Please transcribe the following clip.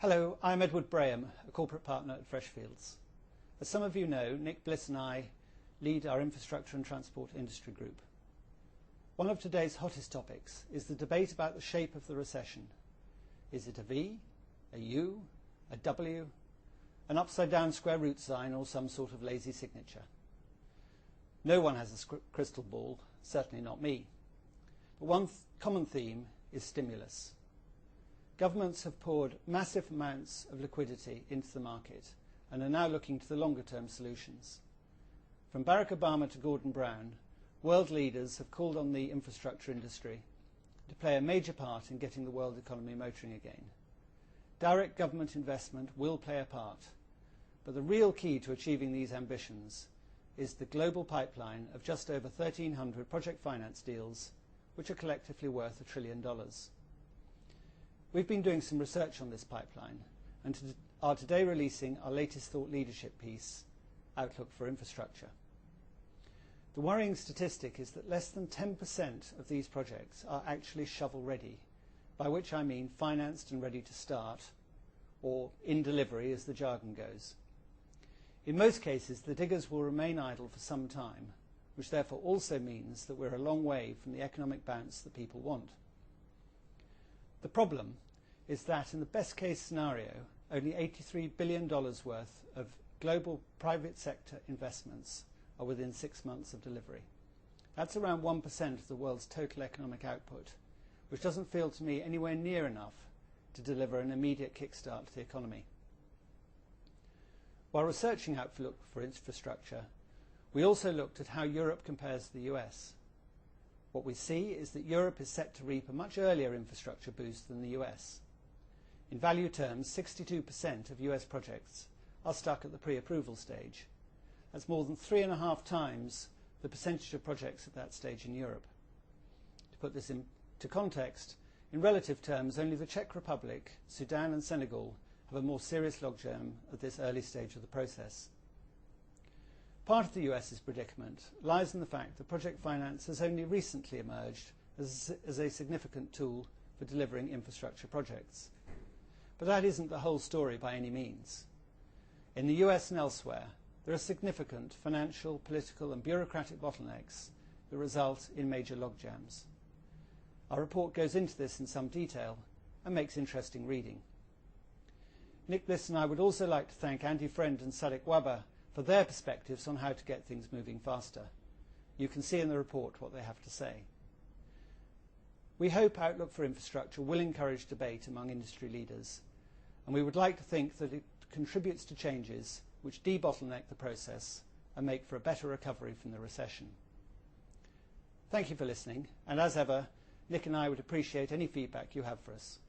Hello, I'm Edward Braham, a corporate partner at Freshfields. As some of you know, Nick Bliss and I lead our infrastructure and transport industry group. One of today's hottest topics is the debate about the shape of the recession. Is it a V, a U, a W, an upside-down square root sign, or some sort of lazy signature? No one has a crystal ball, certainly not me. But one common theme is stimulus. Governments have poured massive amounts of liquidity into the market and are now looking to the longer-term solutions. From Barack Obama to Gordon Brown, world leaders have called on the infrastructure industry to play a major part in getting the world economy motoring again. Direct government investment will play a part, but the real key to achieving these ambitions is the global pipeline of just over 1,300 project finance deals, which are collectively worth $1 trillion. We've been doing some research on this pipeline and are today releasing our latest thought leadership piece, Outlook for Infrastructure. The worrying statistic is that less than 10% of these projects are actually shovel-ready, by which I mean financed and ready to start, or in delivery as the jargon goes. In most cases, the diggers will remain idle for some time, which therefore also means that we're a long way from the economic bounce that people want. The problem is that in the best case scenario, only $83 billion worth of global private sector investments are within 6 months of delivery. That's around 1% of the world's total economic output, which doesn't feel to me anywhere near enough to deliver an immediate kickstart to the economy. While researching Outlook for Infrastructure, we also looked at how Europe compares to the US. What we see is that Europe is set to reap a much earlier infrastructure boost than the US. In value terms, 62% of US projects are stuck at the pre-approval stage. That's more than 3.5 times the percentage of projects at that stage in Europe. To put this into context, in relative terms, only the Czech Republic, Sudan and Senegal have a more serious logjam at this early stage of the process. Part of the US's predicament lies in the fact that project finance has only recently emerged as a significant tool for delivering infrastructure projects. But that isn't the whole story by any means. In the US and elsewhere, there are significant financial, political and bureaucratic bottlenecks that result in major logjams. Our report goes into this in some detail and makes interesting reading. Nick Bliss and I would also like to thank Andy Friend and Sadiq Wabba for their perspectives on how to get things moving faster. You can see in the report what they have to say. We hope Outlook for Infrastructure will encourage debate among industry leaders, and we would like to think that it contributes to changes which debottleneck the process and make for a better recovery from the recession. Thank you for listening, and as ever, Nick and I would appreciate any feedback you have for us.